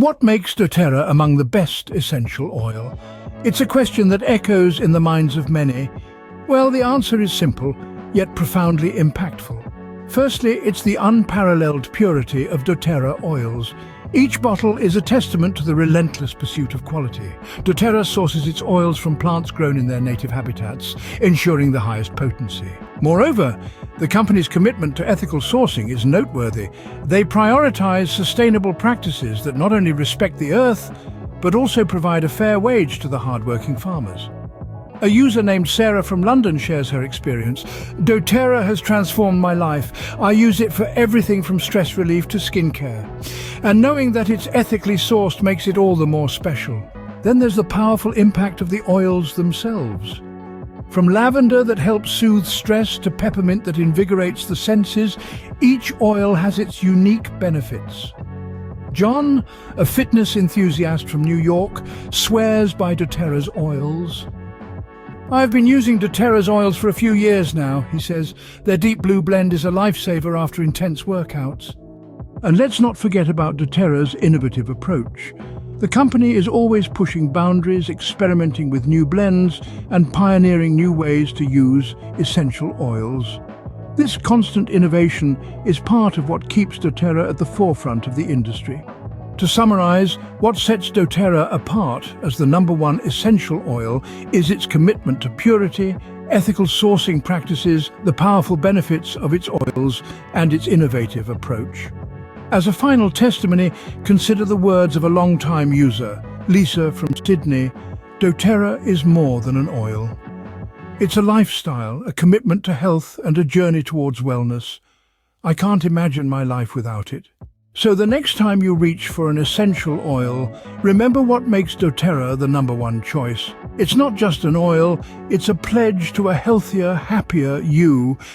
What makes doTERRA among the best essential oil? It's a question that echoes in the minds of many. Well, the answer is simple, yet profoundly impactful. Firstly, it's the unparalleled purity of doTERRA oils. Each bottle is a testament to the relentless pursuit of quality. doTERRA sources its oils from plants grown in their native habitats, ensuring the highest potency. Moreover, the company's commitment to ethical sourcing is noteworthy. They prioritize sustainable practices that not only respect the earth, but also provide a fair wage to the hard-working farmers. A user named Sarah from London shares her experience. doTERRA has transformed my life. I use it for everything from stress relief to skincare. And knowing that it's ethically sourced makes it all the more special. Then there's the powerful impact of the oils themselves. From lavender that helps soothe stress to peppermint that invigorates the senses, each oil has its unique benefits. John, a fitness enthusiast from New York, swears by doTERRA's oils. I've been using doTERRA's oils for a few years now, he says. Their deep blue blend is a lifesaver after intense workouts. And let's not forget about doTERRA's innovative approach. The company is always pushing boundaries, experimenting with new blends, and pioneering new ways to use essential oils. This constant innovation is part of what keeps doTERRA at the forefront of the industry. To summarize, what sets doTERRA apart as the #1 essential oil is its commitment to purity, ethical sourcing practices, the powerful benefits of its oils, and its innovative approach. As a final testimony, consider the words of a long-time user, Lisa from Sydney. doTERRA is more than an oil. It's a lifestyle, a commitment to health, and a journey towards wellness. I can't imagine my life without it. So the next time you reach for an essential oil, remember what makes doTERRA the #1 choice. It's not just an oil, it's a pledge to a healthier, happier you.